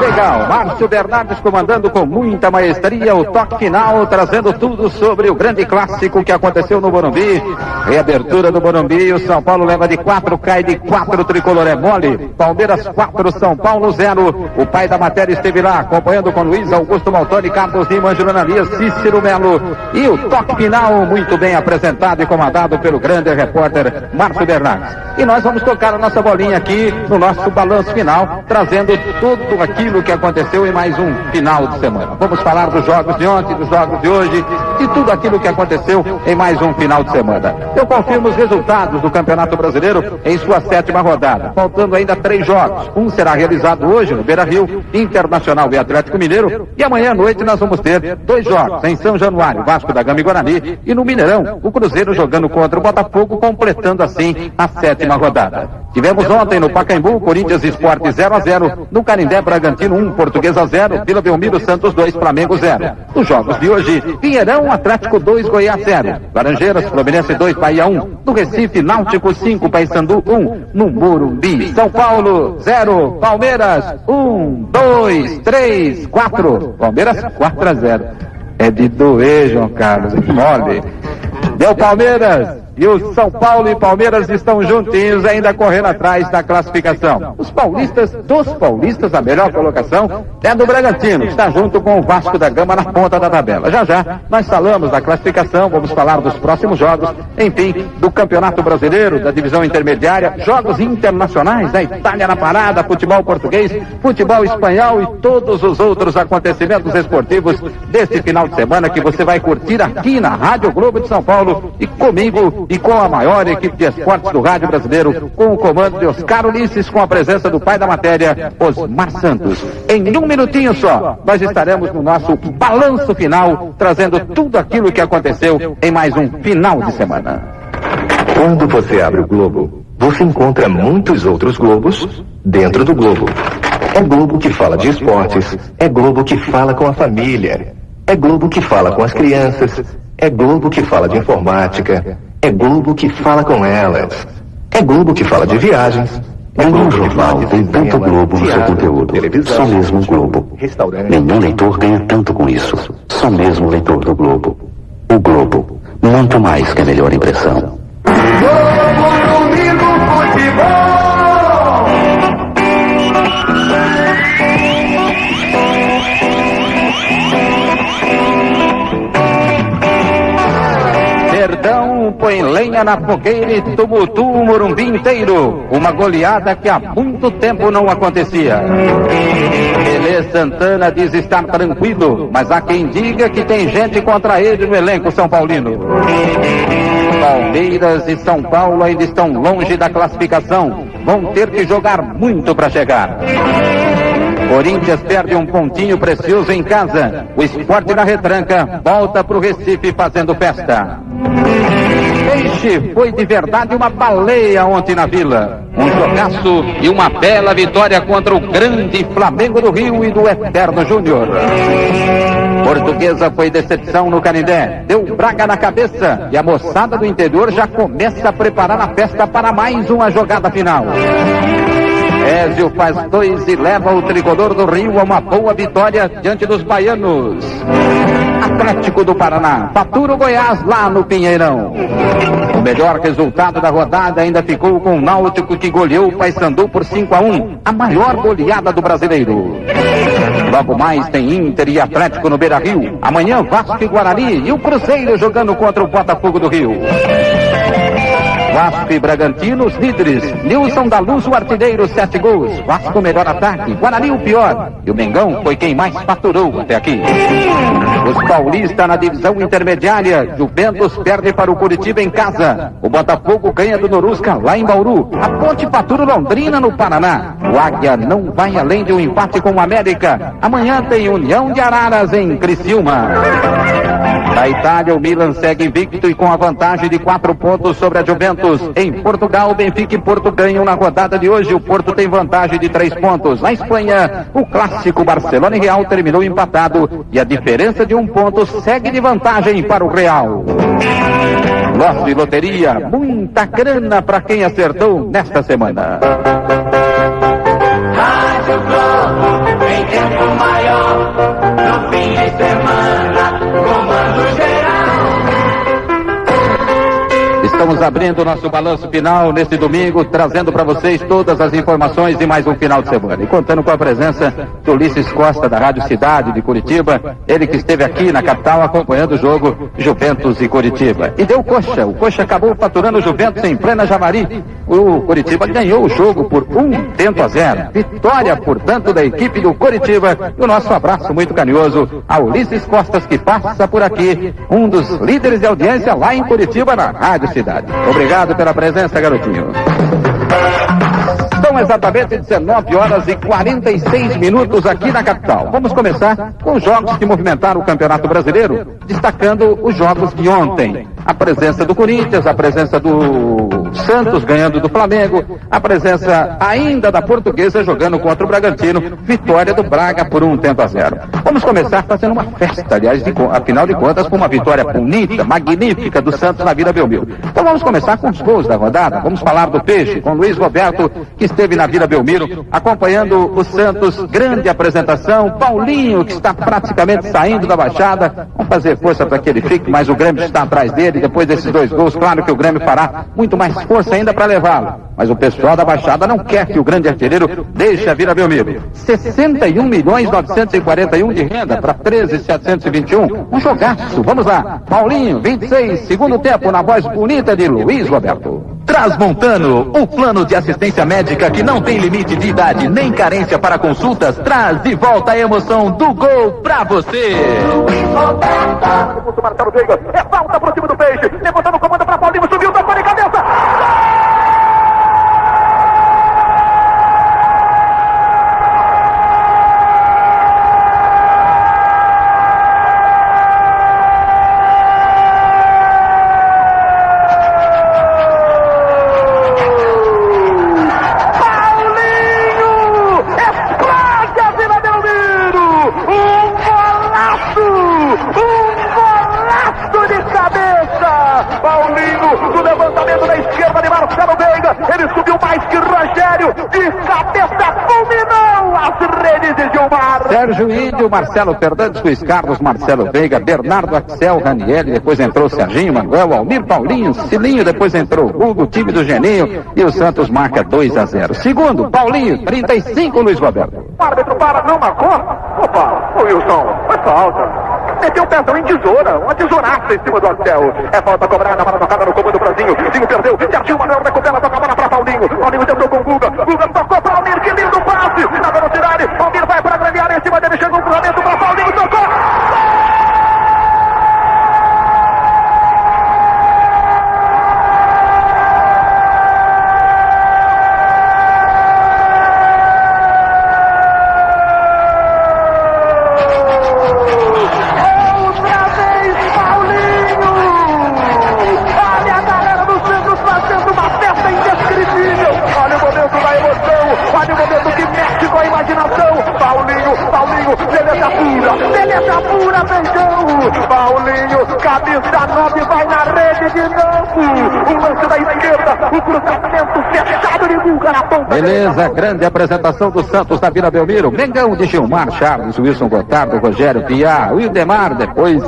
Legal, Márcio Bernardes comandando com muita maestria o toque final, trazendo tudo sobre o grande clássico que aconteceu no Morumbi. Reabertura do Morumbi, o São Paulo leva de 4, cai de 4, o tricolor é mole. Palmeiras 4, São Paulo 0. O pai da matéria esteve lá, acompanhando com Luiz Augusto Maltoni, Carlos Lima, Ângelo Ananias, Cícero Melo. E o toque final, muito bem apresentado e comandado pelo grande repórter Márcio Bernardes. E nós vamos tocar a nossa bolinha aqui no nosso balanço final, trazendo tudo aquilo que aconteceu em mais um final de semana. Vamos falar dos jogos de ontem, dos jogos de hoje, de tudo aquilo que aconteceu em mais um final de semana. Eu confirmo os resultados do Campeonato Brasileiro em sua 7ª rodada, faltando ainda 3 jogos. Um será realizado hoje no Beira-Rio, Internacional e Atlético Mineiro, e amanhã à noite nós vamos ter 2 jogos em São Januário, Vasco da Gama e Guarani, e no Mineirão, o Cruzeiro jogando contra o Botafogo, completando assim a 7ª rodada. Tivemos ontem no Pacaembu, Corinthians e Sport 0-0, no Canindé, Bragantino 1, Portuguesa 0, Vila Belmiro, Santos 2, Flamengo 0. Os jogos de hoje, Pinheirão, Atlético 2, Goiás 0, Laranjeiras, Fluminense 2, Bahia 1, no Recife, Náutico 5, Paysandu 1, no Morumbi, São Paulo 0, Palmeiras 1, 2, 3, 4, Palmeiras 4-0. É de doer, João Carlos, mole. Deu Palmeiras. E o São Paulo e Palmeiras estão juntinhos, ainda correndo atrás da classificação. Os paulistas, dos paulistas, a melhor colocação é do Bragantino, que está junto com o Vasco da Gama na ponta da tabela. Já já nós falamos da classificação, vamos falar dos próximos jogos, enfim, do Campeonato Brasileiro, da divisão intermediária, jogos internacionais, da Itália na parada, futebol português, futebol espanhol e todos os outros acontecimentos esportivos desse final de semana que você vai curtir aqui na Rádio Globo de São Paulo e comigo e com a maior equipe de esportes do rádio brasileiro, com o comando de Oscar Ulisses, com a presença do pai da matéria, Osmar Santos. Em um minutinho só, nós estaremos no nosso balanço final, trazendo tudo aquilo que aconteceu em mais um final de semana. Quando você abre o Globo, você encontra muitos outros globos dentro do Globo. É Globo que fala de esportes, é Globo que fala com a família, é Globo que fala com as crianças, é Globo que fala de informática, é Globo que fala com elas, é Globo que fala de viagens. Nenhum jornal tem tanto Globo no seu conteúdo, só mesmo o Globo. Nenhum leitor ganha tanto com isso, só mesmo o leitor do Globo. O Globo, muito mais que a melhor impressão. Globo Domingo Futebol! Verdão põe lenha na fogueira e tumultua o Morumbi inteiro. Uma goleada que há muito tempo não acontecia. Pelé Santana diz estar tranquilo, mas há quem diga que tem gente contra ele no elenco São Paulino. Palmeiras e São Paulo ainda estão longe da classificação. Vão ter que jogar muito para chegar. Corinthians perde um pontinho precioso em casa. O Sport na retranca volta para o Recife fazendo festa. Peixe foi de verdade uma baleia ontem na Vila. Um jogaço e uma bela vitória contra o grande Flamengo do Rio e do Eterno Júnior. Portuguesa foi decepção no Canindé, deu Braga na cabeça e a moçada do interior já começa a preparar a festa para mais uma jogada final. Ézio faz 2 e leva o tricolor do Rio a uma boa vitória diante dos baianos. Atlético do Paraná fatura o Goiás lá no Pinheirão. O melhor resultado da rodada ainda ficou com o Náutico, que goleou o Paysandu por 5-1, a maior goleada do brasileiro. Logo mais tem Inter e Atlético no Beira-Rio. Amanhã Vasco e Guarani e o Cruzeiro jogando contra o Botafogo do Rio. Vasco e Bragantino, os líderes. Nilson da Luz, o artilheiro, 7 gols. Vasco, melhor ataque. Guarani, o pior. E o Mengão foi quem mais faturou até aqui. Os paulistas na divisão intermediária. Juventus perde para o Curitiba em casa. O Botafogo ganha do Norusca lá em Bauru. A Ponte fatura o Londrina no Paraná. O Águia não vai além de um empate com o América. Amanhã tem União de Araras em Criciúma. Na Itália, o Milan segue invicto e com a vantagem de 4 pontos sobre a Juventus. Em Portugal, Benfica e Porto ganham na rodada de hoje. O Porto tem vantagem de 3 pontos. Na Espanha, o clássico Barcelona e Real terminou empatado e a diferença de 1 ponto segue de vantagem para o Real. Lote de loteria, muita grana para quem acertou nesta semana. nosso globo em tempo maior. No fim de semana, comando geral. Estamos abrindo o nosso balanço final neste domingo, trazendo para vocês todas as informações de mais um final de semana. E contando com a presença do Ulisses Costa, da Rádio Cidade de Curitiba, ele que esteve aqui na capital acompanhando o jogo Juventus e Curitiba. E deu coxa, o coxa acabou faturando o Juventus em plena Javari. O Curitiba ganhou o jogo por 1-0. Vitória, portanto, da equipe do Curitiba. E o nosso abraço muito carinhoso ao Ulisses Costas, que passa por aqui, um dos líderes de audiência lá em Curitiba, na Rádio Cidade. Obrigado pela presença, garotinho. São exatamente 19 horas e 46 minutos aqui na capital. Vamos começar com os jogos que movimentaram o Campeonato Brasileiro, destacando os jogos de ontem. A presença do Corinthians, a presença do Santos ganhando do Flamengo, a presença ainda da Portuguesa jogando contra o Bragantino, vitória do Braga por 1-0. Vamos começar fazendo uma festa, aliás, afinal de contas, com uma vitória bonita, magnífica do Santos na Vila Belmiro. Então vamos começar com os gols da rodada. Vamos falar do Peixe, com Luiz Roberto, que esteve na Vila Belmiro, acompanhando o Santos, grande apresentação. Paulinho, que está praticamente saindo da Baixada, vamos fazer força para que ele fique, mas o Grêmio está atrás dele, depois desses 2 gols, claro que o Grêmio fará muito mais força ainda para levá-lo, mas o pessoal da Baixada não quer que o grande artilheiro deixe a Vila Belmiro. 61.941 de renda para 13.721, um jogaço. Vamos lá, Paulinho, 26, segundo tempo, na voz bonita de Luiz Roberto. Transmontano, o plano de assistência médica que não tem limite de idade nem carência para consultas, traz de volta a emoção do gol pra você. Luiz Roberto. Marcelo Veiga, é falta pro time do Peixe, levantando o comando para Paulinho, subiu, tocou de cabeça. Ele subiu mais que Rogério, de cabeça fulminou as redes de Gilmar. Sérgio Índio, Marcelo Fernandes, Luiz Carlos, Marcelo Veiga, Bernardo Axel, Ranieri, depois entrou Serginho, Manuel, Almir, Paulinho, Cilinho, depois entrou Hugo, time do Geninho, e o Santos marca 2-0. Segundo, Paulinho, 35, Luiz Roberto. O árbitro para, não marcou? Opa, ô Wilson, foi falta. Meteu o pezão em tesoura, uma tesouraça em cima do Axel. É falta cobrada, para tocada no comando Brasil. Zinho perdeu, Serginho Manuel recupera, toca a bola para Paulinho. Paulinho tentou com o Guga, Guga tocou para Almir, que lindo passe. Na velocidade, Almir vai para a grande área, em cima dele chegou o cruzamento para Paulinho, tocou. Beleza pura, beijão. Paulinho, camisa 9, vai na rede de novo. O lance da esquerda, o cruzamento fechado de Guga na ponta. Beleza, grande apresentação do Santos na Vila Belmiro. Mengão de Gilmar, Charles, Wilson Gotardo, Rogério Piá, Wildemar, depois,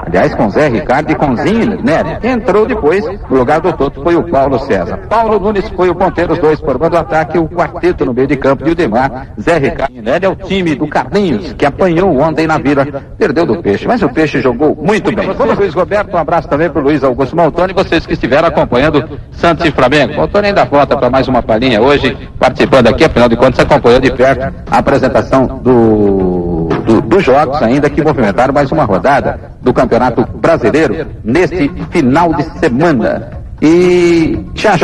aliás, com Zé Ricardo e com Zinner, né? Entrou depois, no lugar do Toto foi o Paulo César. Paulo Nunes foi o ponteiro, os dois formando o ataque, o quarteto no meio de campo de Wildemar, Zé Ricardo e Né? É o time do Carlinhos, que apanhou ontem na Vila, perdeu do Peixe, mas o Peixe jogou muito bem. Vamos, Luiz Roberto, um abraço também pro Luiz Augusto Maltoni, vocês que estiveram acompanhando Santos e Flamengo. Maltoni ainda volta para mais uma palhinha hoje, participando aqui, afinal de contas, acompanhou de perto a apresentação dos jogos ainda que movimentaram mais uma rodada do Campeonato Brasileiro neste final de semana. E já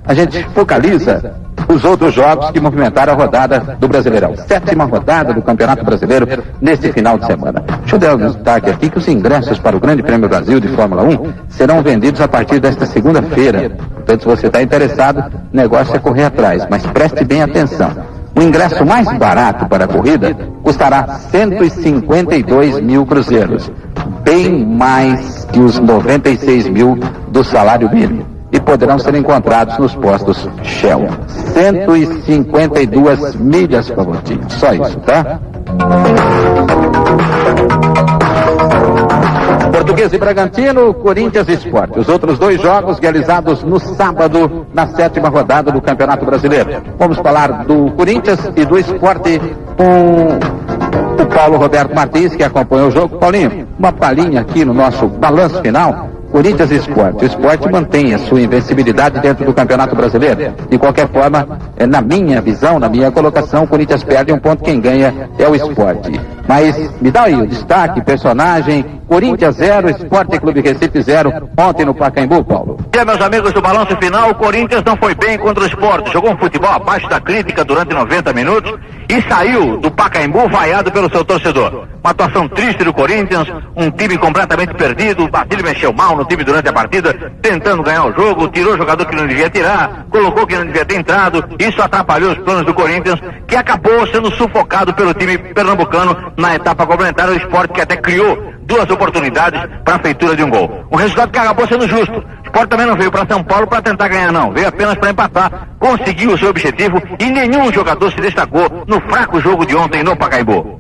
a gente focaliza os outros jogos que movimentaram a rodada do Brasileirão. 7ª rodada do Campeonato Brasileiro neste final de semana. Deixa eu dar um destaque aqui que os ingressos para o Grande Prêmio Brasil de Fórmula 1 serão vendidos a partir desta segunda-feira. Portanto, se você está interessado, o negócio é correr atrás, mas preste bem atenção. O ingresso mais barato para a corrida custará 152 mil cruzeiros, bem mais que os 96 mil do salário mínimo. E poderão ser encontrados nos postos Shell. 152 milhas, Pavotinho. Só isso, tá? Portuguesa e Bragantino, Corinthians e Sport. Os outros dois jogos realizados no sábado, na 7ª rodada do Campeonato Brasileiro. Vamos falar do Corinthians e do Sport com o Paulo Roberto Martins, que acompanhou o jogo. Paulinho, uma palhinha aqui no nosso balanço final. Corinthians e Sport. O Sport mantém a sua invencibilidade dentro do Campeonato Brasileiro. De qualquer forma, na minha visão, na minha colocação, o Corinthians perde um ponto, quem ganha é o Sport. Mas me dá aí o destaque, personagem, Corinthians 0, Sport Clube Recife 0, ontem no Pacaembu, Paulo. E meus amigos do balanço final, o Corinthians não foi bem contra o Sport. Jogou um futebol abaixo da crítica durante 90 minutos e saiu do Pacaembu vaiado pelo seu torcedor. Uma atuação triste do Corinthians, um time completamente perdido. O Basílio mexeu mal no time durante a partida, tentando ganhar o jogo, tirou o jogador que não devia tirar, colocou quem não devia ter entrado. Isso atrapalhou os planos do Corinthians, que acabou sendo sufocado pelo time pernambucano na etapa complementar. O Sport que até criou 2 oportunidades para a feitura de um gol. Um resultado que acabou sendo justo. O Sport também não veio para São Paulo para tentar ganhar, não. Veio apenas para empatar, conseguiu o seu objetivo e nenhum jogador se destacou no fraco jogo de ontem no Pacaembu.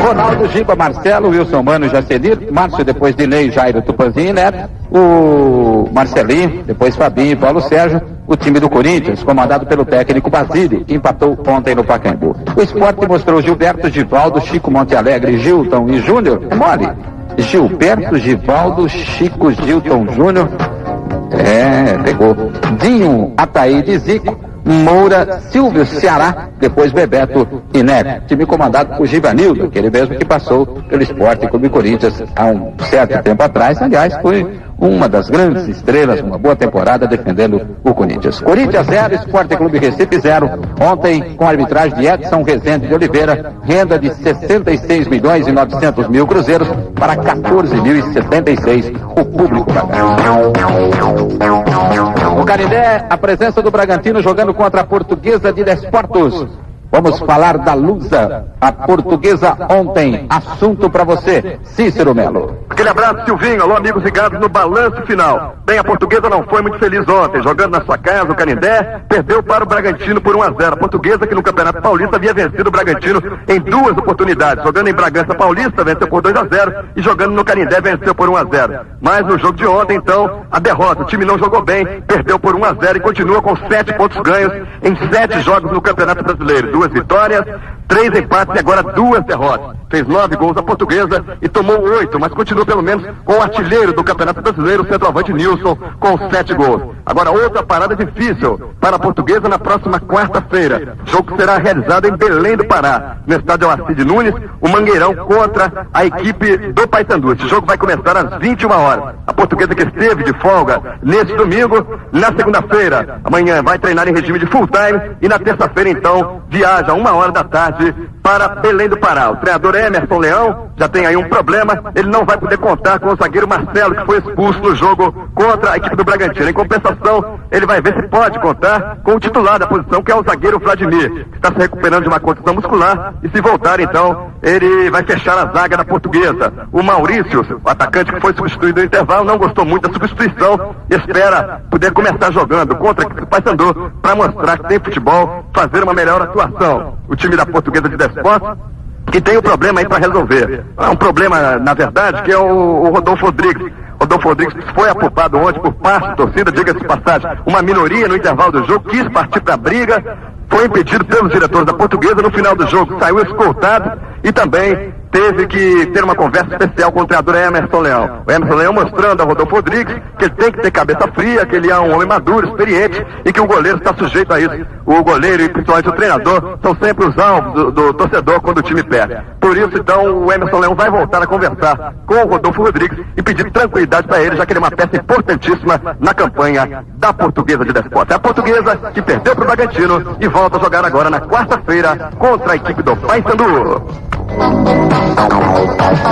Ronaldo, Giba, Marcelo, Wilson Mano, Jacenir, Márcio, depois Dinei, Jairo, Tupanzinho, Neto, o Marcelinho, depois Fabinho e Paulo Sérgio, o time do Corinthians, comandado pelo técnico Basílio, que empatou ontem no Pacaembu. O Sport mostrou Gilberto, Givaldo, Chico Montealegre, Gilton e Júnior. É mole. Gilberto, Givaldo, Chico, Gilton, Júnior. Pegou. Dinho, Ataíde, Zico, Moura, Silvio, Ceará, depois Bebeto e Neto. Time comandado por Givanildo, aquele mesmo que passou pelo Sport Clube Corinthians há um certo tempo atrás. Aliás, foi uma das grandes estrelas, uma boa temporada defendendo o Corinthians. Corinthians 0, Sport Clube Recife 0. Ontem, com a arbitragem de Edson Rezende de Oliveira, renda de 66.900.000 cruzeiros para 14.076 o público pagado. O Canindé, a presença do Bragantino jogando contra a Portuguesa de Desportos. Vamos falar da Lusa, a Portuguesa ontem. Assunto para você, Cícero Melo. Aquele abraço, Silvinho. Alô, amigos ligados no balanço final. Bem, a Portuguesa não foi muito feliz ontem. Jogando na sua casa, o Canindé perdeu para o Bragantino por 1-0. A Portuguesa, que no Campeonato Paulista havia vencido o Bragantino em 2 oportunidades. Jogando em Bragança Paulista, venceu por 2-0. E jogando no Canindé, venceu por 1-0. Mas no jogo de ontem, então, a derrota. O time não jogou bem, perdeu por 1-0 e continua com 7 pontos ganhos em 7 jogos no Campeonato Brasileiro. 2 vitórias, 3 empates e agora 2 derrotas. Fez 9 gols a Portuguesa e tomou 8, mas continua pelo menos com o artilheiro do Campeonato Brasileiro, o centroavante Nilson, com 7 gols. Agora outra parada difícil para a Portuguesa na próxima quarta-feira. Jogo que será realizado em Belém do Pará, no estádio Alcide Nunes, o Mangueirão contra a equipe do Paysandu. Esse jogo vai começar às 21 horas. A Portuguesa, que esteve de folga nesse domingo, na segunda-feira, amanhã vai treinar em regime de full time e na terça-feira então viaja às 1 hora da tarde para Belém do Pará. O treinador Emerson Leão já tem aí um problema, ele não vai poder contar com o zagueiro Marcelo, que foi expulso no jogo contra a equipe do Bragantino. Em compensação, ele vai ver se pode contar com o titular da posição, que é o zagueiro Vladimir, que está se recuperando de uma contusão muscular, e se voltar então, ele vai fechar a zaga da Portuguesa. O Maurício, o atacante que foi substituído no intervalo, não gostou muito da substituição, espera poder começar jogando contra a equipe do Paysandu para mostrar que tem futebol, fazer uma melhor atuação. O time da Portuguesa de Desportos, que tem um problema aí para resolver. É um problema, na verdade, que é o Rodolfo Rodrigues. Rodolfo Rodrigues foi apupado ontem por parte da torcida, diga-se de passagem, uma minoria no intervalo do jogo, quis partir para a briga, foi impedido pelos diretores da Portuguesa. No final do jogo saiu escoltado e também teve que ter uma conversa especial com o treinador Emerson Leão. O Emerson Leão mostrando a Rodolfo Rodrigues que ele tem que ter cabeça fria, que ele é um homem maduro, experiente e que o goleiro está sujeito a isso. O goleiro e principalmente o treinador são sempre os alvos do torcedor quando o time perde. Por isso, então, o Emerson Leão vai voltar a conversar com o Rodolfo Rodrigues e pedir tranquilidade para ele, já que ele é uma peça importantíssima na campanha da Portuguesa de Desportos. É a Portuguesa que perdeu para o Bragantino e volta a jogar agora na quarta-feira contra a equipe do Paysandu.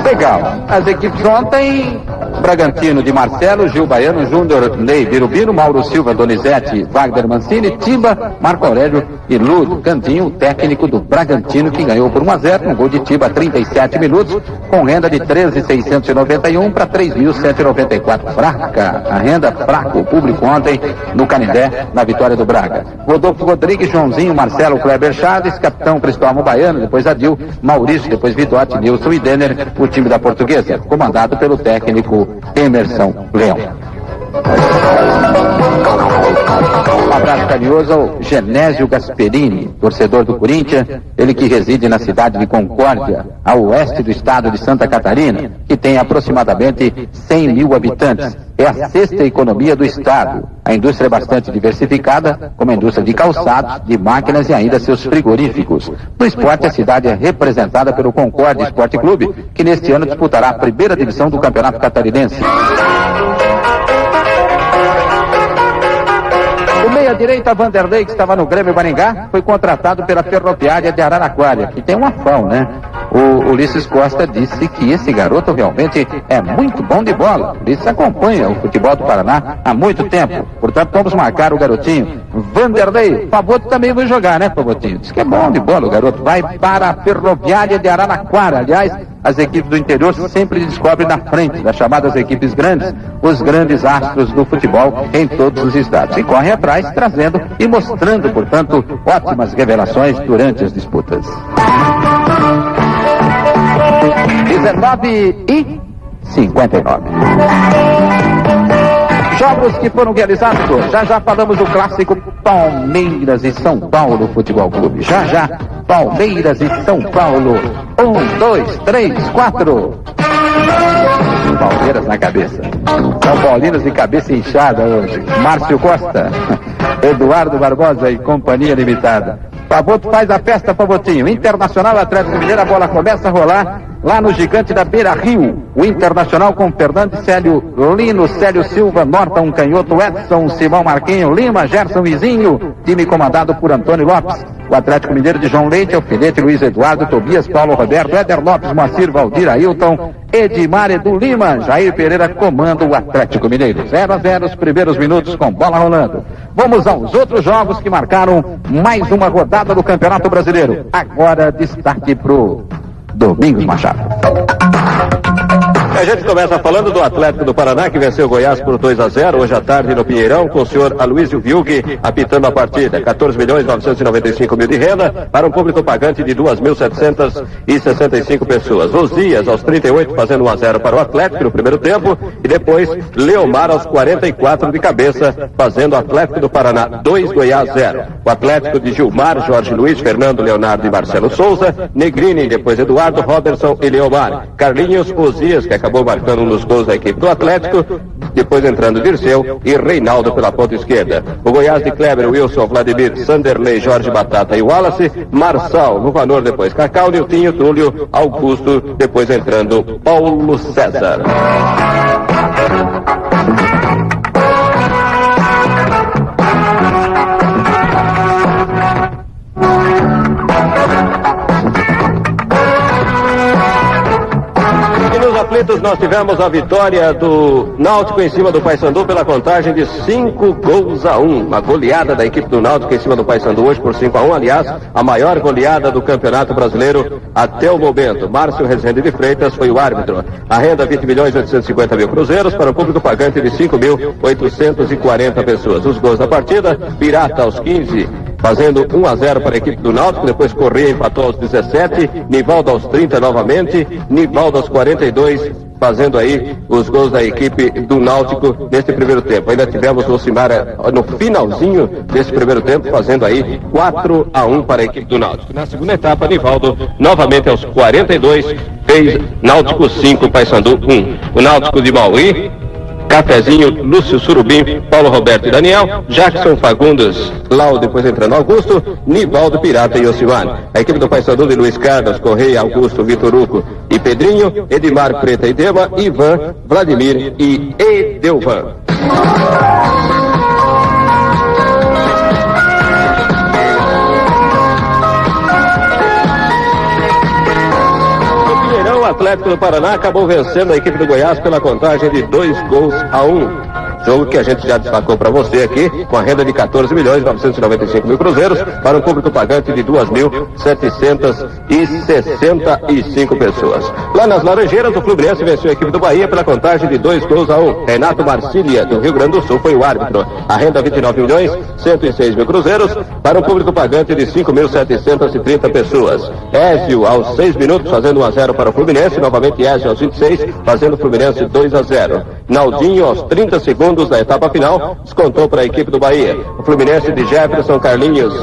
Legal. As equipes ontem, Bragantino de Marcelo, Gil Baiano, Júnior, Ney Birubino, Mauro Silva, Donizete, Wagner Mancini, Timba, Marco Aurélio e Ludo Candinho, o técnico do Bragantino, que ganhou por 1-0, um gol de Tiba, 37 minutos, com renda de 13.691 para 3.194. Fraca, a renda fraca, o público ontem no Canindé, na vitória do Braga. Rodolfo Rodrigues, Joãozinho, Marcelo, Kleber Chaves, capitão Cristóvão Baiano, depois Adil, Maurício, depois Vidotti, Nilson e Denner, o time da Portuguesa, comandado pelo técnico Emerson Leão. Um abraço carinhoso ao Genésio Gasperini, torcedor do Corinthians, ele que reside na cidade de Concórdia, ao oeste do estado de Santa Catarina, que tem aproximadamente 100 mil habitantes. É a sexta economia do estado. A indústria é bastante diversificada, como a indústria de calçados, de máquinas e ainda seus frigoríficos. No esporte, a cidade é representada pelo Concórdia Esporte Clube, que neste ano disputará a primeira divisão do Campeonato Catarinense. O meia-direita Vanderlei, que estava no Grêmio Maringá, foi contratado pela Ferroviária de Araraquara, que tem um afão, né? O Ulisses Costa disse que esse garoto realmente é muito bom de bola. O Ulisses acompanha o futebol do Paraná há muito tempo. Portanto, vamos marcar o garotinho. Vanderlei, Pavoto também vai jogar, né, Pavotinho? Diz que é bom de bola o garoto. Vai para a Ferroviária de Araraquara. Aliás, as equipes do interior sempre descobrem na frente das chamadas equipes grandes, os grandes astros do futebol em todos os estados. E correm atrás, trazendo e mostrando, portanto, ótimas revelações durante as disputas. 19:59. Jogos que foram realizados. Já falamos do clássico Palmeiras e São Paulo Futebol Clube. Já, Palmeiras e São Paulo. 1, 2, 3, 4. Palmeiras na cabeça. São Paulinos de cabeça inchada hoje. Márcio Costa, Eduardo Barbosa e Companhia Limitada. Pavoto faz a festa, Pavotinho. Internacional Atlético Mineiro, a bola começa a rolar lá no Gigante da Beira Rio. O Internacional com Fernando Célio Lino, Célio Silva, Norton Canhoto, Edson, Simão Marquinho, Lima, Gerson Izinho, time comandado por Antônio Lopes. O Atlético Mineiro de João Leite, Alfinete, Luiz Eduardo, Tobias, Paulo Roberto, Éder Lopes, Moacir, Valdir, Ailton, Edmar, Edu Lima, Jair Pereira comanda o Atlético Mineiro. 0-0 os primeiros minutos com bola rolando. Vamos aos outros jogos que marcaram mais uma rodada do Campeonato Brasileiro. Agora destaque pro Domingos Machado. A gente começa falando do Atlético do Paraná, que venceu o Goiás por 2-0 hoje à tarde no Pinheirão, com o senhor Aloysio Vilg apitando a partida. 14.995.000 de renda para um público pagante de 2.765 pessoas. Osias aos 38 fazendo 1-0 para o Atlético no primeiro tempo, e depois Leomar aos 44 de cabeça fazendo o Atlético do Paraná 2, Goiás 0. O Atlético de Gilmar, Jorge Luiz, Fernando Leonardo e Marcelo Souza, Negrini, depois Eduardo, Robertson e Leomar. Carlinhos, Osias, que acabou marcando um dos gols da equipe do Atlético, depois entrando Dirceu e Reinaldo pela ponta esquerda. O Goiás de Kleber, Wilson, Vladimir, Sanderley, Jorge Batata e Wallace, Marçal, Luvanor, depois Cacau, Niltinho, Túlio, Augusto, depois entrando Paulo César. Nós tivemos a vitória do Náutico em cima do Paysandu pela contagem de 5-1. Uma goleada da equipe do Náutico em cima do Paysandu hoje por 5-1. Aliás, a maior goleada do Campeonato Brasileiro até o momento. Márcio Rezende de Freitas foi o árbitro. A renda 20.850.000 cruzeiros para o público pagante de 5.840 pessoas. Os gols da partida: Pirata aos 15, fazendo 1-0 para a equipe do Náutico, depois Corrêa empatou aos 17, Nivaldo aos 30 novamente, Nivaldo aos 42, fazendo aí os gols da equipe do Náutico neste primeiro tempo. Ainda tivemos o Ocimar no finalzinho desse primeiro tempo, fazendo aí 4-1 para a equipe do Náutico. Na segunda etapa, Nivaldo novamente aos 42, fez Náutico 5, Paysandu 1. O Náutico de Mauri, Cafezinho, Lúcio Surubim, Paulo Roberto e Daniel, Jackson Fagundes, Lau, depois entrando Augusto, Nivaldo, Pirata e Ocimar. A equipe do Paysandu de Luiz Carlos, Correia, Augusto, Vitor Hugo e Pedrinho, Edmar, Preta e Dema, Ivan, Vladimir e Edelvan. O Atlético do Paraná acabou vencendo a equipe do Goiás pela contagem de 2-1. jogo que a gente já destacou para você aqui, com a renda de 14.995.000 cruzeiros, para um público pagante de 2.765 pessoas. Lá nas Laranjeiras, o Fluminense venceu a equipe do Bahia pela contagem de 2-1. Renato Marcília, do Rio Grande do Sul, foi o árbitro. A renda 29.106.000 cruzeiros, para um público pagante de 5.730 pessoas. Ézio, aos 6 minutos, fazendo 1-0 para o Fluminense. Novamente Ézio, aos 26, fazendo o Fluminense 2-0. Naldinho, aos 30 segundos da etapa final, descontou para a equipe do Bahia. O Fluminense de Jefferson, Carlinhos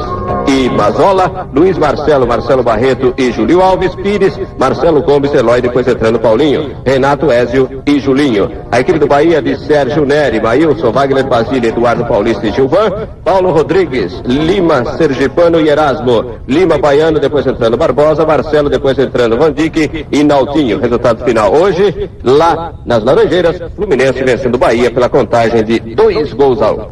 e Mazola, Luiz Marcelo, Marcelo Barreto e Julio Alves, Pires, Marcelo Gomes, Eloy, depois entrando Paulinho, Renato, Ézio e Julinho. A equipe do Bahia de Sérgio Neri, Maílson, Wagner Basílio, Eduardo Paulista e Gilvan, Paulo Rodrigues, Lima, Sergipano e Erasmo, Lima, Baiano, depois entrando Barbosa, Marcelo, depois entrando Vandique e Naldinho. Resultado final hoje, lá nas Laranjeiras, Fluminense vencendo o Bahia pela contagem de 2-1.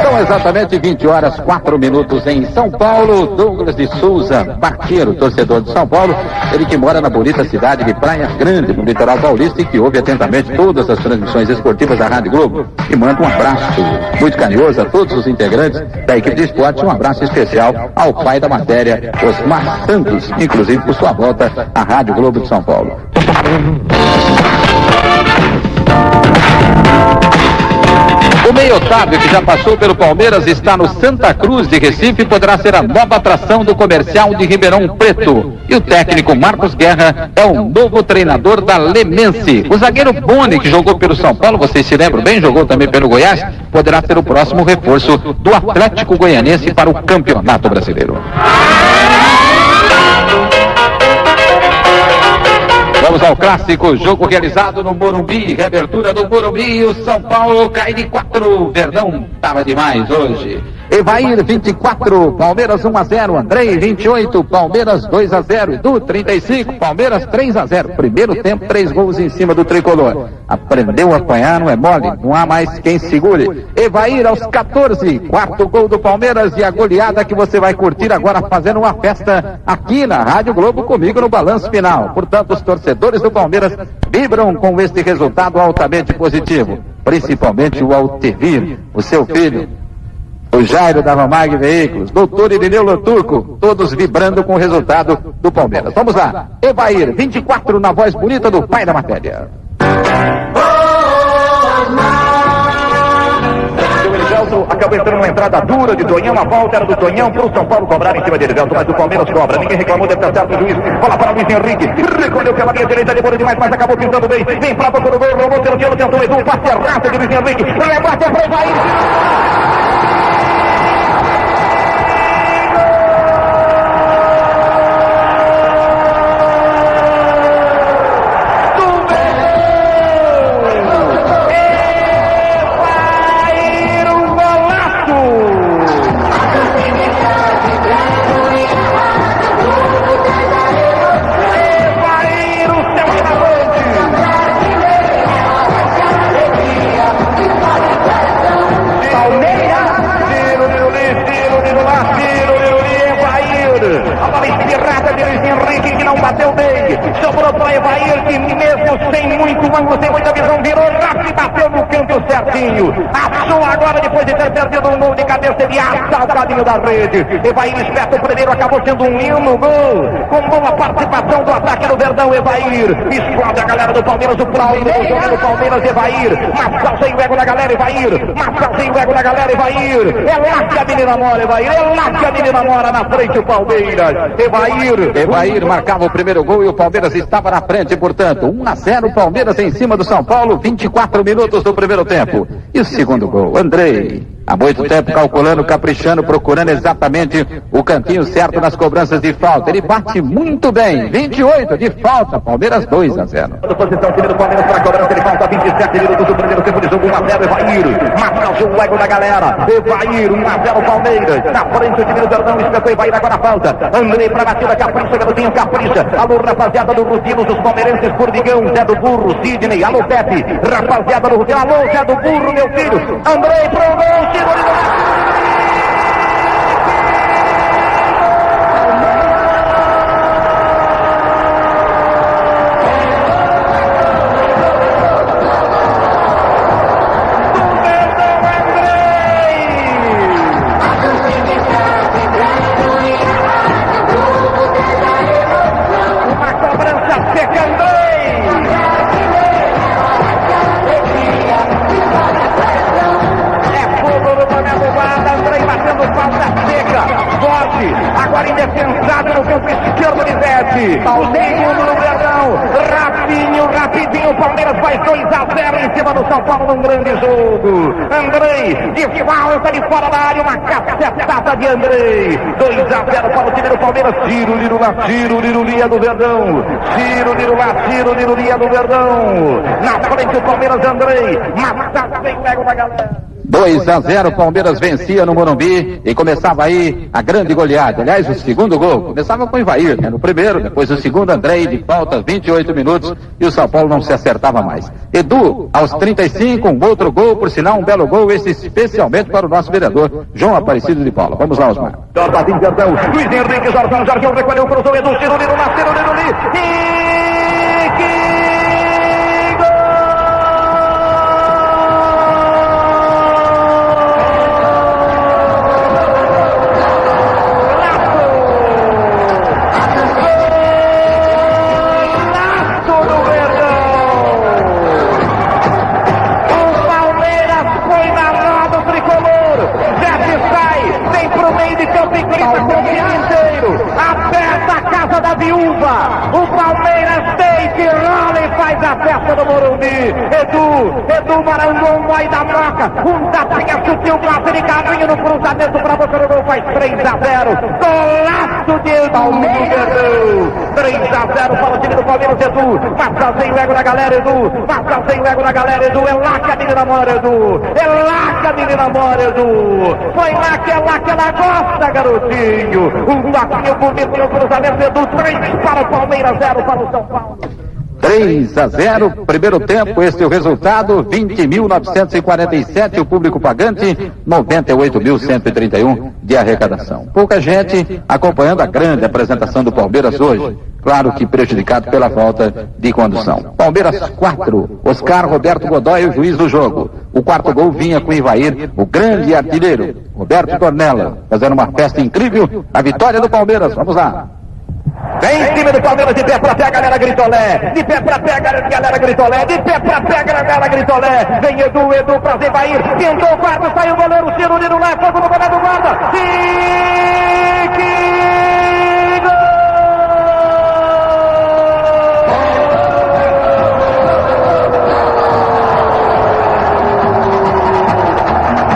São exatamente 20 horas 4 minutos em São Paulo. Douglas de Souza, barqueiro, torcedor de São Paulo, ele que mora na bonita cidade de Praia Grande, no litoral paulista, e que ouve atentamente todas as transmissões esportivas da Rádio Globo, e manda um abraço muito carinhoso a todos os integrantes da equipe de esporte, um abraço especial ao pai da matéria, Osmar Santos, inclusive por sua volta à Rádio Globo de São Paulo. O meio Otávio, que já passou pelo Palmeiras, está no Santa Cruz de Recife e poderá ser a nova atração do comercial de Ribeirão Preto. E o técnico Marcos Guerra é o novo treinador da Lemense. O zagueiro Boni, que jogou pelo São Paulo, vocês se lembram bem, jogou também pelo Goiás, poderá ser o próximo reforço do Atlético Goianiense para o Campeonato Brasileiro. Vamos ao clássico, jogo realizado no Morumbi, reabertura do Morumbi, o São Paulo cai de 4, Verdão estava demais hoje. Evair 24, Palmeiras 1-0, Andrei 28, Palmeiras 2-0, Edu 35, Palmeiras 3-0. Primeiro tempo, 3 gols em cima do tricolor. Aprendeu a apanhar, não é mole, não há mais quem segure. Evair aos 14, quarto gol do Palmeiras e a goleada que você vai curtir agora fazendo uma festa aqui na Rádio Globo comigo no balanço final. Portanto, os torcedores do Palmeiras vibram com este resultado altamente positivo. Principalmente o Altevir, o seu filho, o Jairo da Romag Veículos, doutor Irineu Loturco, todos vibrando com o resultado do Palmeiras. Vamos lá, Evair, 24 na voz bonita do pai da matéria. Acabou entrando uma entrada dura de Tonhão, a volta era do Tonhão para o São Paulo cobrar em cima de Erivelto, mas o Palmeiras cobra, ninguém reclamou, deve estar certo o juiz, bola para Luiz Henrique, recolheu pela linha direita, demorou demais, mas acabou pintando bem, vem para o gol, roubou pelo Diego, tentou o Edu, passe errado de Luiz Henrique, rebate para o Evair. Sobrou para Evair, que mesmo sem muito ângulo, sem muita visão, virou rápido e bateu no canto certinho. Achou agora, depois de ter perdido um gol de cabeça, ele assa ao caminho da rede. Evair espeta o primeiro, acabou sendo um hino gol, com boa participação do ataque do Verdão. Evair explode a galera do Palmeiras, o próximo jogo do Palmeiras. Evair, Marçal sem o ego da galera, Evair, Marçal sem o ego da galera, Evair. É lá que a menina mora, Evair, é lá que a menina mora, na frente o Palmeiras. Evair marcava o primeiro gol e o Palmeiras estava na frente, portanto, 1-0 Palmeiras em cima do São Paulo, 24 minutos do primeiro tempo. E o segundo gol, Andrei, há muito tempo calculando, caprichando, procurando exatamente o cantinho certo nas cobranças de falta. Ele bate muito bem, 28 de falta, Palmeiras 2-0. Posição time do Palmeiras para a cobrança, ele falta 27 minutos do primeiro tempo de jogo, 1-0 Evair, marca o ego da galera, Evair, 1-0 Palmeiras, na frente o time do Verdão, espetou Evair agora a falta, Andrei para a batida, capricha, garotinho, capricha, alô rapaziada do Rutilos, os palmeirenses, Formigão, Zé do Burro, Sidney, alô Pepe, rapaziada do Rutilos, alô Zé do Burro, meu filho, Andrei pro gol, tiro de avançado no campo esquerdo de Zete. O segundo no Verdão. Rapidinho, o Palmeiras vai 2-0 em cima do São Paulo num grande jogo. Andrei, de falta de fora da área, uma cacetada de Andrei. 2-0 para o time do Palmeiras. Tiro, Lirulia do Verdão. Tiro, Lirulia do Verdão. Na frente o Palmeiras, Andrei. Matado bem lego da galera. 2-0, Palmeiras vencia no Morumbi e começava aí a grande goleada. Aliás, o segundo gol começava com o Ivair, né? No primeiro, depois o segundo, Andrei de falta, 28 minutos, e o São Paulo não se acertava mais. Edu, aos 35, um outro gol, por sinal, um belo gol, esse especialmente para o nosso vereador, João Aparecido de Paula. Vamos lá, Osmar. Jorginho Verdão, Luiz Henrique, Jorginho recolheu, cruzou, Edu, Ciro, o Palmeiras deita e rola e faz a festa do Morumbi. Edu Marangon vai da broca, um tapinha sutil, passe de caminho no cruzamento pra boca do gol, faz 3-0. Golaço de Edu Palmeiras. 3-0 para o time do Palmeiras, Edu. Passa sem o ego da galera, Edu. Passa sem o ego da galera, Edu. É lá que a menina mora, Edu. É lá que a menina mora, Edu. Foi lá que ela gosta, garotinho. Um toquinho bonito no cruzamento, Edu. 3 para o Palmeiras, 0 para o São Paulo. 3-0, primeiro tempo, este é o resultado, 20.947 o público pagante, 98.131 de arrecadação. Pouca gente acompanhando a grande apresentação do Palmeiras hoje, claro que prejudicado pela falta de condução. Palmeiras 4, Oscar Roberto Godoy, o juiz do jogo. O quarto gol vinha com o Ivair, o grande artilheiro, Roberto Tornella, fazendo uma festa incrível, a vitória do Palmeiras, vamos lá. Vem em cima do Palmeiras, de pé pra pé, a galera Gritolé. De pé pra pé, a galera Gritolé. De pé pra pé, a galera Gritolé. Vem Edu pra Zebair. Tentou o quarto, saiu o goleiro, Ciro, Nino lá, fogo no goleiro do guarda.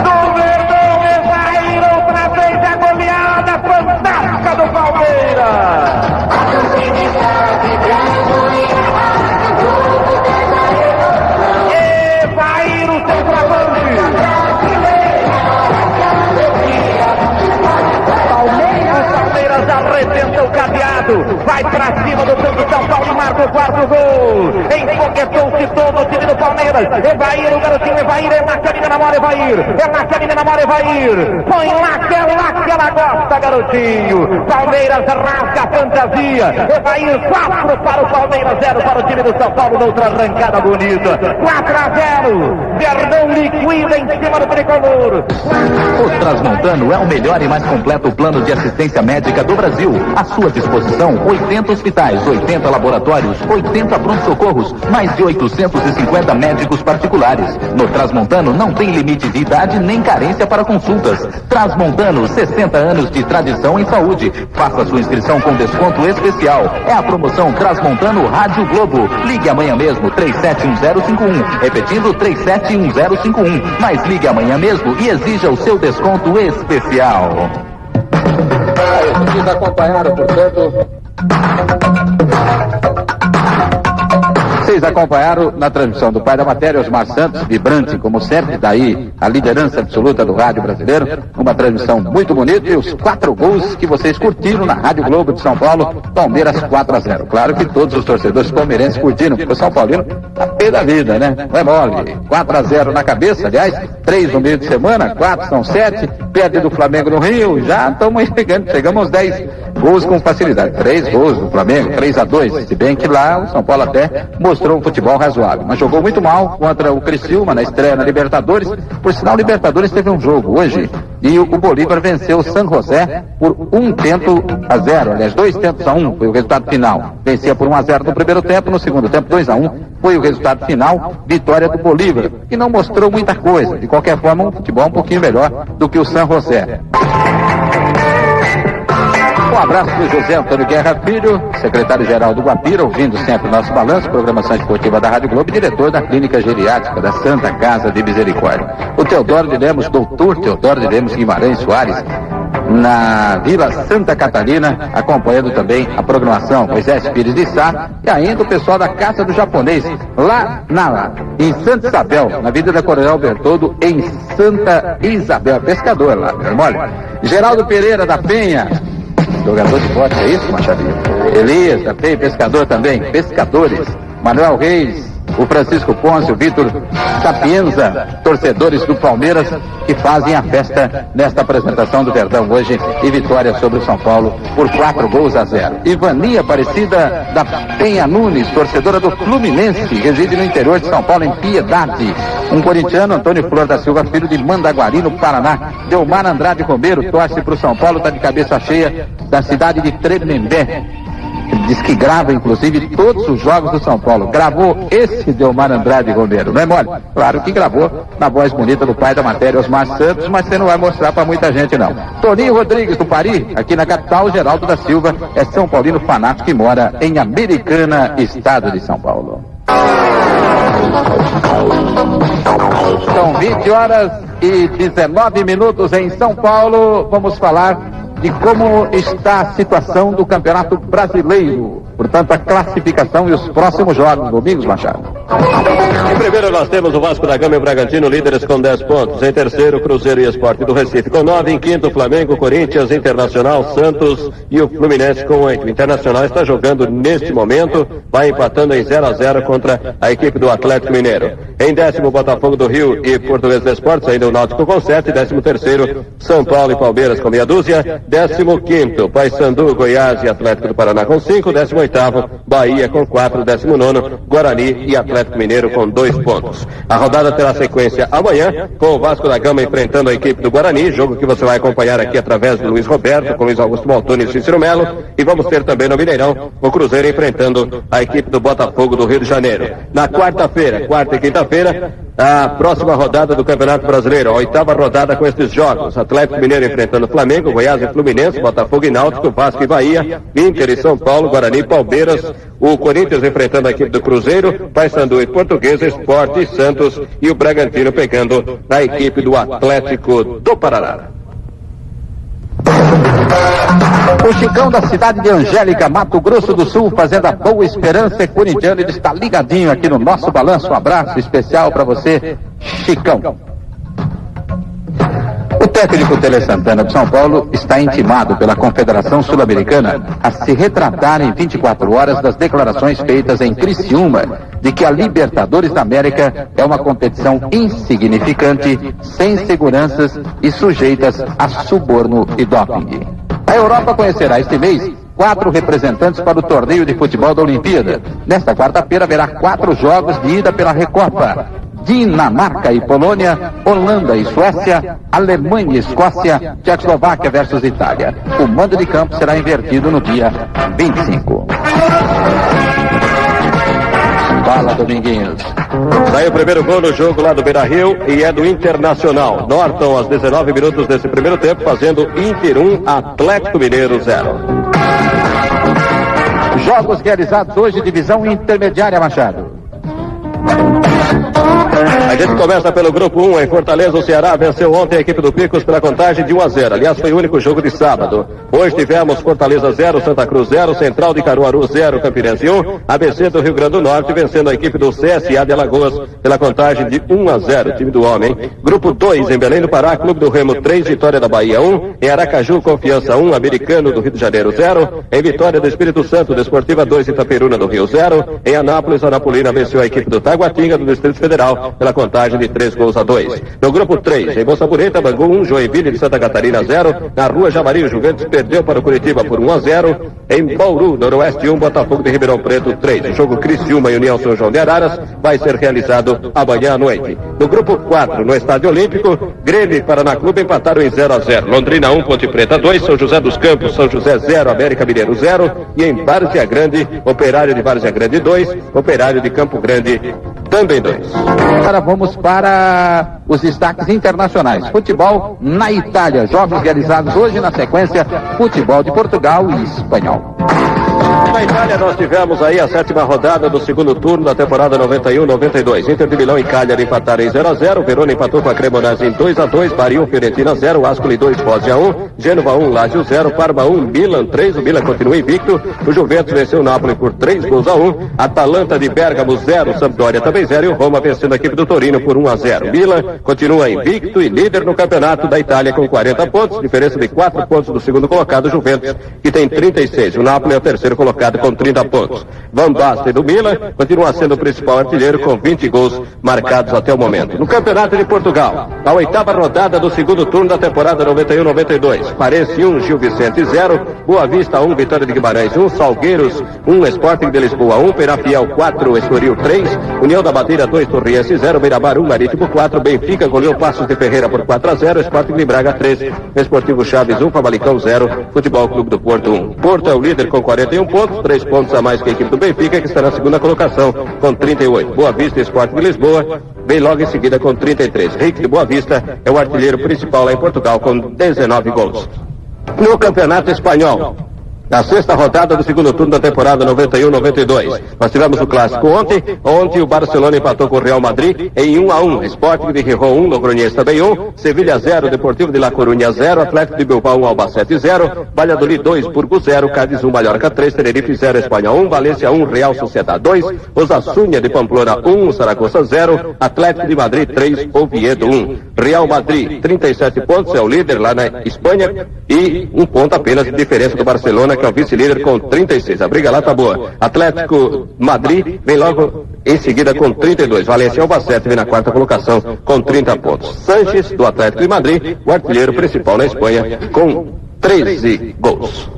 Do Verdão, Evair, outra vez a goleada fantástica do Palmeiras. Evair, o centroavante. Palmeiras arrebenta o cadeado, vai pra cima do campo São Paulo e marca o quarto gol. Enfoquetou-se todo o time do Palmeiras. Evair, o garotinho Evair, é lá que a menina namora Evair. É lá que a menina namora Evair. Põe lá que ela gosta, garotinho. Palmeiras rasga a fantasia. Evair 4 para o Palmeiras, 0 para o time do São Paulo, noutra arrancada bonita. 4-0. Verdão liquida em cima do tricolor. O Transmontano é o melhor e mais completo plano de assistência médica do Brasil. À sua disposição, 80 hospitais, 80 laboratórios, 80 pronto-socorros, mais de 850 médicos particulares. No Transmontano não tem limite de idade nem carência para consultas. Transmontano, 60 anos de tradição em saúde. Faça sua inscrição com desconto especial. É a promoção Transmontano Rádio Globo. Ligue amanhã mesmo, 371051. Repetindo, 371051. Mas ligue amanhã mesmo e exija o seu desconto especial. Vocês acompanharam, portanto... Vocês acompanharam na transmissão do pai da matéria, Osmar Santos, vibrante, como sempre, daí a liderança absoluta do rádio brasileiro, uma transmissão muito bonita, e os 4 gols que vocês curtiram na Rádio Globo de São Paulo, Palmeiras 4-0. Claro que todos os torcedores palmeirenses curtiram, porque o São Paulino tá pé da vida, né? Não é mole. 4-0 na cabeça, aliás, 3 no meio de semana, 4 são 7, perde do Flamengo no Rio, já estamos chegamos aos 10 gols com facilidade. 3 gols do Flamengo, 3-2, se bem que lá o São Paulo até mostrou um futebol razoável, mas jogou muito mal contra o Criciúma na estreia na Libertadores. Por sinal, Libertadores teve um jogo hoje e o Bolívar venceu o San José por 1-0, aliás, 2-1 foi o resultado final. Vencia por 1-0 no primeiro tempo, no segundo tempo 2-1 foi o resultado final, vitória do Bolívar, que não mostrou muita coisa, de qualquer forma um futebol um pouquinho melhor do que o San José. Um abraço para o José Antônio Guerra Filho, secretário-geral do Guapira, ouvindo sempre o nosso balanço, programação esportiva da Rádio Globo, diretor da Clínica Geriátrica da Santa Casa de Misericórdia. O Teodoro de Lemos, doutor Teodoro de Lemos Guimarães Soares, na Vila Santa Catarina, acompanhando também a programação Moisés Pires de Sá, e ainda o pessoal da Casa do Japonês, lá em Santa Isabel, na Avenida Coronel Bertoldo, em Santa Isabel, pescador lá, olha. Geraldo Pereira da Penha, jogador de bote, é isso, Machado? Elias da Penha, pescador também, pescadores, Manuel Reis, o Francisco Ponce, o Vitor Sapienza, torcedores do Palmeiras, que fazem a festa nesta apresentação do Verdão hoje e vitória sobre o São Paulo por 4-0. Ivania Aparecida da Penha Nunes, torcedora do Fluminense, reside no interior de São Paulo, em Piedade. Um corintiano, Antônio Flor da Silva, filho de Mandaguari, no Paraná. Delmar Andrade Romero, torce para o São Paulo, está de cabeça cheia, da cidade de Tremembé. Diz que grava, inclusive, todos os jogos do São Paulo. Gravou esse Delmar Andrade Romero, não é mole? Claro que gravou na voz bonita do pai da matéria, Osmar Santos, mas você não vai mostrar para muita gente, não. Toninho Rodrigues, do Paris, aqui na capital. Geraldo da Silva é São Paulino fanático que mora em Americana, estado de São Paulo. São 20 horas e 19 minutos em São Paulo. Vamos falar de como está a situação do Campeonato Brasileiro. Portanto, a classificação e os próximos jogos. Domingos Machado. Em primeiro nós temos o Vasco da Gama e o Bragantino, líderes com 10 pontos. Em terceiro, Cruzeiro e Sport do Recife com 9. Em quinto, Flamengo, Corinthians, Internacional, Santos e o Fluminense com 8. O Internacional está jogando neste momento, vai empatando em 0-0 contra a equipe do Atlético Mineiro. Em décimo, Botafogo do Rio e Português do Esporte, ainda o Náutico com 7. 13º, São Paulo e Palmeiras com meia dúzia. 15º, Paysandu, Goiás e Atlético do Paraná com 5. 18º, Bahia com 4. 19º, Guarani e Atlético Mineiro com 2 pontos. A rodada terá sequência amanhã, com o Vasco da Gama enfrentando a equipe do Guarani, jogo que você vai acompanhar aqui através do Luiz Roberto, com Luiz Augusto Maltoni e Cícero Melo, e vamos ter também no Mineirão o Cruzeiro enfrentando a equipe do Botafogo do Rio de Janeiro. Na quarta-feira, quarta e quinta-feira, a próxima rodada do Campeonato Brasileiro, a 8ª rodada com estes jogos: Atlético Mineiro enfrentando Flamengo, Goiás e Fluminense, Botafogo e Náutico, Vasco e Bahia, Inter e São Paulo, Guarani e Palmeiras, o Corinthians enfrentando a equipe do Cruzeiro, Paysandu e Português, Sport e Santos, e o Bragantino pegando a equipe do Atlético do Paraná. O Chicão da cidade de Angélica, Mato Grosso do Sul, fazendo a Boa Esperança, é corintiano, ele está ligadinho aqui no nosso balanço. Um abraço especial para você, Chicão. O técnico Tele Santana de São Paulo está intimado pela Confederação Sul-Americana a se retratar em 24 horas das declarações feitas em Criciúma de que a Libertadores da América é uma competição insignificante, sem seguranças e sujeitas a suborno e doping. A Europa conhecerá este mês 4 representantes para o torneio de futebol da Olimpíada. Nesta quarta-feira haverá 4 jogos de ida pela Recopa: Dinamarca e Polônia, Holanda e Suécia, Alemanha e Escócia, Tchecoslováquia versus Itália. O mando de campo será invertido no dia 25. Fala, Dominguinhos. Saiu o primeiro gol no jogo lá do Beira-Rio e é do Internacional. Norton, aos 19 minutos desse primeiro tempo, fazendo Inter 1, Atlético Mineiro 0. Jogos realizados hoje, divisão intermediária, Machado. A gente começa pelo grupo 1, em Fortaleza. O Ceará venceu ontem a equipe do Picos pela contagem de 1-0. Aliás, foi o único jogo de sábado. Hoje tivemos Fortaleza 0, Santa Cruz 0, Central de Caruaru 0, Campinense 1, ABC do Rio Grande do Norte vencendo a equipe do CSA de Alagoas pela contagem de 1-0, time do homem. Grupo 2, em Belém do Pará, Clube do Remo 3, Vitória da Bahia 1, em Aracaju, Confiança 1, Americano do Rio de Janeiro 0, em Vitória do Espírito Santo, Desportiva 2, Itaperuna do Rio 0, em Anápolis, Anapolina venceu a equipe do Taguatinga do Distrito Federal pela contagem de 3-2. No grupo 3, em Moça Bonita, Bangu 1, Joinville de Santa Catarina 0, na Rua Javari, o Juventus perdeu para o Curitiba por 1-0, em Bauru, Noroeste 1, Botafogo de Ribeirão Preto 3. O jogo Criciúma e União São João de Araras vai ser realizado amanhã à noite. No grupo 4, no Estádio Olímpico, Grêmio e Paraná Clube empataram em 0-0. Londrina 1, Ponte Preta 2, São José dos Campos, São José 0, América Mineiro 0, e em Várzea Grande, Operário de Várzea Grande 2, Operário de Campo Grande também 2. Agora vamos para os destaques internacionais. Futebol na Itália, jogos realizados hoje na sequência, futebol de Portugal e espanhol. Na Itália nós tivemos aí a 7ª rodada do segundo turno da temporada 91-92. Inter de Milão e Cagliari empataram em 0-0, Verona empatou com a Cremonese em 2-2, Bari 1, Fiorentina 0, Ascoli 2, Foggia 1, Gênova 1, Lazio 0, Parma 1, Milan 3, o Milan continua invicto, o Juventus venceu o Napoli por 3-1, Atalanta de Bergamo 0, Sampdoria também 0 e o Roma vencendo a equipe do Torino por 1-0. Milan continua invicto e líder no campeonato da Itália com 40 pontos, diferença de 4 pontos do segundo colocado, Juventus, que tem 36, o Napoli é o terceiro colocado com 30 pontos. Van Basten do Milan continua sendo o principal artilheiro com 20 gols marcados até o momento. No Campeonato de Portugal, a 8ª rodada do segundo turno da temporada 91-92. Farense 1, Gil Vicente 0, Boa Vista 1, Vitória de Guimarães 1, Salgueiros 1, Sporting de Lisboa 1, Penafiel 4, Estoril 3, União da Madeira 2, Torriense 0, Beira-Mar 1, Marítimo 4, Benfica goleou Passos de Ferreira por 4-0, Sporting de Braga 3, Esportivo Chaves 1, Famalicão 0, Futebol Clube do Porto 1. Porto é o líder com 41 pontos, 3 pontos a mais que a equipe do Benfica, que está na segunda colocação com 38. Boa Vista e Sporting de Lisboa vem logo em seguida com 33. Rick de Boa Vista é o artilheiro principal lá em Portugal com 19 gols. No Campeonato Espanhol, na 6ª rodada do segundo turno da temporada 91-92. Nós tivemos o clássico ontem o Barcelona empatou com o Real Madrid em 1-1, Sporting de Gijón 1, Logroñés também 1, Sevilha 0, Deportivo de La Coruña 0, Atlético de Bilbao 1, Albacete 0, Valladolid 2, Burgos 0, Cádiz 1, Mallorca 3, Tenerife 0, Espanha 1, Valência 1, Real Sociedad 2, Osasuna de Pamplona 1, Saragossa 0, Atlético de Madrid 3, Oviedo 1. Real Madrid 37 pontos, é o líder lá na Espanha e 1 ponto apenas de diferença do Barcelona, que é o vice-líder com 36. A briga lá tá boa. Atlético Madrid vem logo em seguida com 32. Valência Albacete vem na 4ª colocação com 30 pontos. Sanches, do Atlético de Madrid, o artilheiro principal na Espanha, com 13 gols.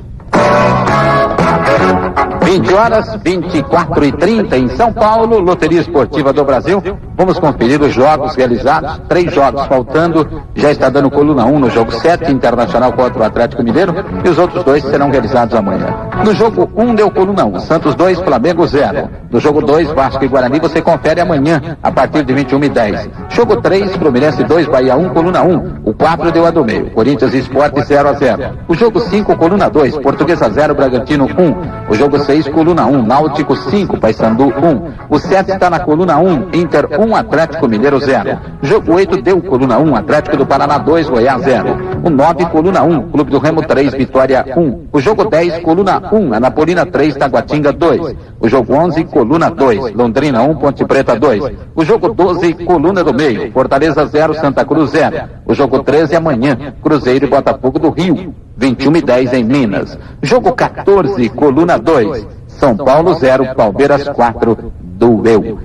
20h24h30 em São Paulo, Loteria Esportiva do Brasil. Vamos conferir os jogos realizados, 3 jogos faltando, já está dando coluna 1 no jogo 7, Internacional contra o Atlético Mineiro, e os outros 2 serão realizados amanhã. No jogo 1 deu coluna 1, Santos 2, Flamengo 0. No jogo 2, Vasco e Guarani, você confere amanhã, a partir de 21h10. Jogo 3, Fluminense 2, Bahia 1, coluna 1. O 4 deu a do meio, Corinthians e Sport 0-0. O jogo 5, coluna 2, Portuguesa 0, Bragantino 1. O jogo 6, coluna 1, Náutico 5, Paysandu 1. O 7 está na coluna 1, Inter 1, Atlético Mineiro 0. Jogo 8 deu coluna 1, Atlético do Paraná 2, Goiás 0. O 9, coluna 1, Clube do Remo 3, Vitória 1. O jogo 10, coluna 1, Anapolina 3, Taguatinga 2. O jogo 11, coluna 2, Londrina 1, Ponte Preta 2. O jogo 12, coluna do meio, Fortaleza 0, Santa Cruz 0. O jogo 13 amanhã, Cruzeiro e Botafogo do Rio, 21h10 em Minas. Jogo 14, coluna 2, São Paulo 0, Palmeiras 4, doeu.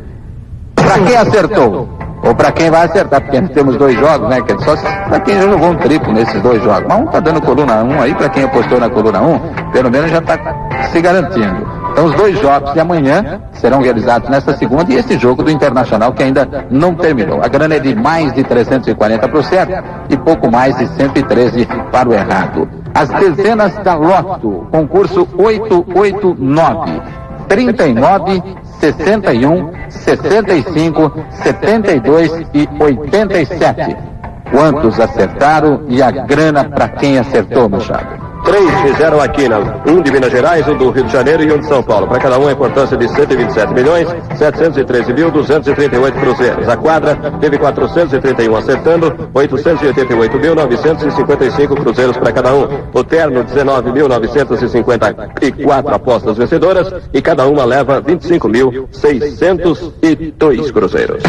Pra quem acertou? Ou pra quem vai acertar, porque nós temos 2 jogos, né? Que é só pra quem já jogou um triplo nesses 2 jogos. Mas um tá dando coluna 1 aí, pra quem apostou na coluna 1, pelo menos já tá se garantindo. Então os 2 jogos de amanhã serão realizados nesta segunda e esse jogo do Internacional que ainda não terminou. A grana é de mais de 340 para o certo e pouco mais de 113 para o errado. As dezenas da Loto, concurso 889, 39, 61, 65, 72 e 87. Quantos acertaram e a grana para quem acertou, Machado? 3 fizeram aqui, um de Minas Gerais, um do Rio de Janeiro e um de São Paulo. Para cada um a importância de 127 milhões, 713.238 cruzeiros. A quadra teve 431 acertando, 888.955 cruzeiros para cada um. O terno, 19.954 apostas vencedoras e cada uma leva 25.602 cruzeiros.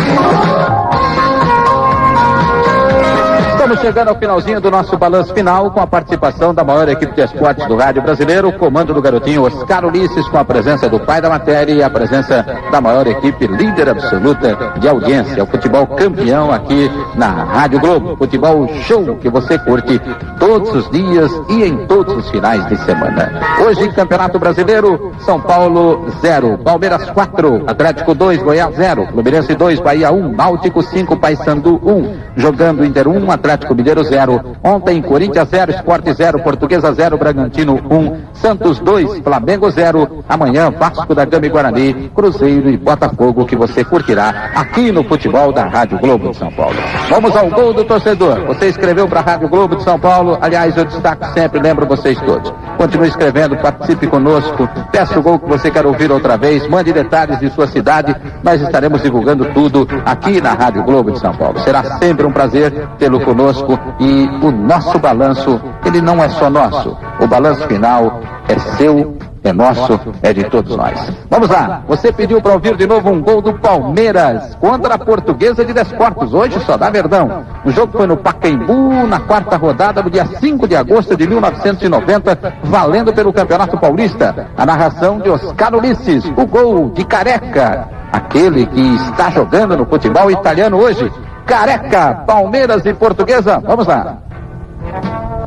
Estamos chegando ao finalzinho do nosso balanço final com a participação da maior equipe de esportes do rádio brasileiro, o comando do garotinho Oscar Ulisses, com a presença do pai da matéria e a presença da maior equipe líder absoluta de audiência, o futebol campeão aqui na Rádio Globo, futebol show que você curte todos os dias e em todos os finais de semana. Hoje, Campeonato Brasileiro, São Paulo 0, Palmeiras 4, Atlético 2, Goiás 0, Fluminense 2, Bahia 1, Náutico 5, Paysandu 1, jogando Inter 1, Atlético Atlético Mineiro 0. Ontem, Corinthians 0, Sport 0, Portuguesa 0, Bragantino 1, Santos 2, Flamengo 0. Amanhã, Vasco da Gama e Guarani, Cruzeiro e Botafogo, que você curtirá aqui no futebol da Rádio Globo de São Paulo. Vamos ao gol do torcedor. Você escreveu para a Rádio Globo de São Paulo. Aliás, eu destaco sempre, lembro vocês todos. Continue escrevendo, participe conosco, peça o gol que você quer ouvir outra vez, mande detalhes de sua cidade. Nós estaremos divulgando tudo aqui na Rádio Globo de São Paulo. Será sempre um prazer tê-lo conosco e o nosso balanço, ele não é só nosso. O balanço final é seu, é nosso, é de todos nós. Vamos lá, você pediu para ouvir de novo um gol do Palmeiras contra a Portuguesa de Desportos. Hoje só dá Verdão. O jogo foi no Pacaembu, na quarta rodada, no dia 5 de agosto de 1990, valendo pelo Campeonato Paulista. A narração de Oscar Ulisses, o gol de Careca, aquele que está jogando no futebol italiano hoje. Careca, Palmeiras e Portuguesa. Vamos lá.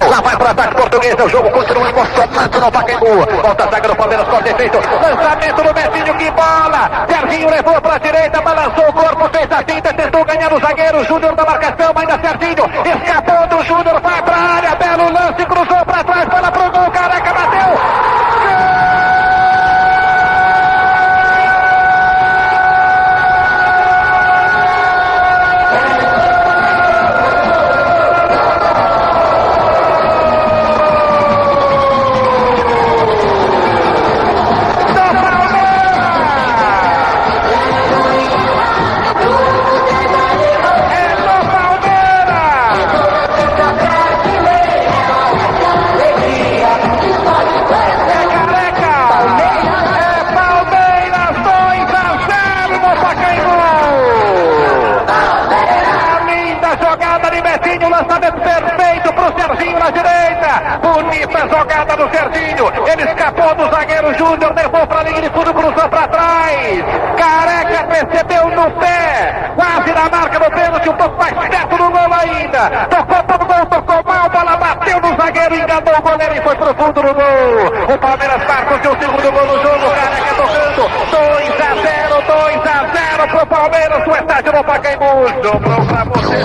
Lá vai para o ataque português, o jogo continua emocionante no Pacaembu. Volta a zaga do Palmeiras com defeito. Lançamento do Betinho, que bola! Serginho levou para a direita, balançou o corpo, fez a tinta, tentou ganhar o zagueiro. Júnior da marcação, ainda Serginho. Escapou do Júnior, vai para a área, belo lance, cruzou para trás, bola pro gol, Careca bateu! Bonita jogada do Serginho, ele escapou do zagueiro Júnior, levou para a linha de fundo, cruzou para trás. Careca percebeu no pé, quase na marca do pênalti, um pouco mais perto do gol ainda. Tocou para o gol, tocou mal, bola bateu no zagueiro, enganou o goleiro e foi pro fundo do gol. O Palmeiras marca o seu segundo gol no jogo, Careca tocando, 2-0 pro Palmeiras, o estádio do Pacaembu. Sobrou pra você.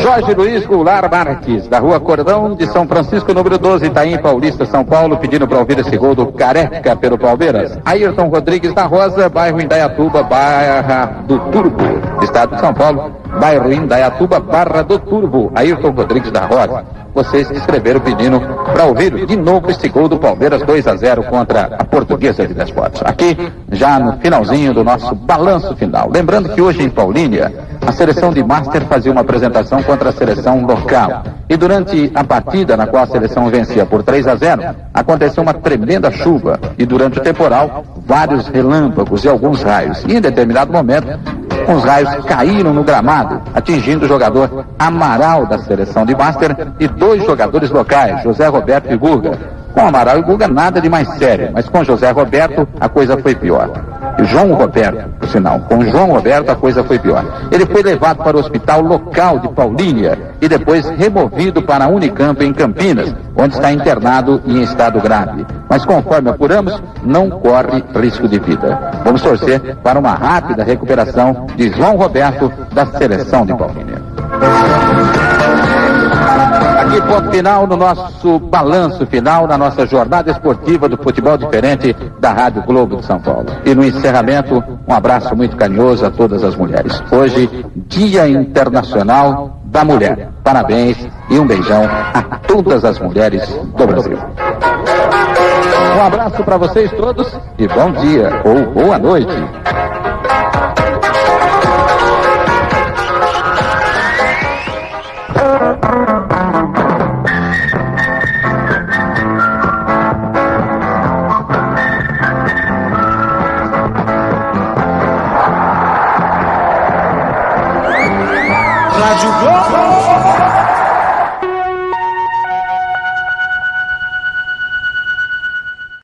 Jorge Luiz Goulart Marques, da Rua Cordão de São Francisco, número 12, Itaim Paulista, São Paulo, pedindo para ouvir esse gol do Careca pelo Palmeiras. Ayrton Rodrigues da Rosa, bairro Indaiatuba, Barra do Turbo, estado de São Paulo, bairro Indaiatuba, Barra do Turbo. Ayrton Rodrigues da Rosa. Vocês escreveram pedindo para ouvir de novo esse gol do Palmeiras, 2-0 contra a Portuguesa de Desportos. Aqui, já no finalzinho do nosso balanço final. Lembrando que hoje em Paulínia, a seleção de Master fazia uma apresentação contra a seleção local. E durante a partida, na qual a seleção vencia por 3-0, aconteceu uma tremenda chuva. E durante o temporal, vários relâmpagos e alguns raios. E em determinado momento, os raios caíram no gramado, atingindo o jogador Amaral da seleção de Master e 2 jogadores locais, José Roberto e Guga. Com Amaral e Guga nada de mais sério, mas com José Roberto a coisa foi pior. E João Roberto, por sinal, com João Roberto a coisa foi pior. Ele foi levado para o hospital local de Paulínia e depois removido para a Unicamp em Campinas, onde está internado e em estado grave. Mas conforme apuramos, não corre risco de vida. Vamos torcer para uma rápida recuperação de João Roberto da seleção de Paulínia. Aqui, ponto final no nosso balanço final, na nossa jornada esportiva do futebol diferente da Rádio Globo de São Paulo. E no encerramento, um abraço muito carinhoso a todas as mulheres. Hoje, Dia Internacional da Mulher. Parabéns e um beijão a todas as mulheres do Brasil. Um abraço para vocês todos e bom dia ou boa noite. Rádio Globo.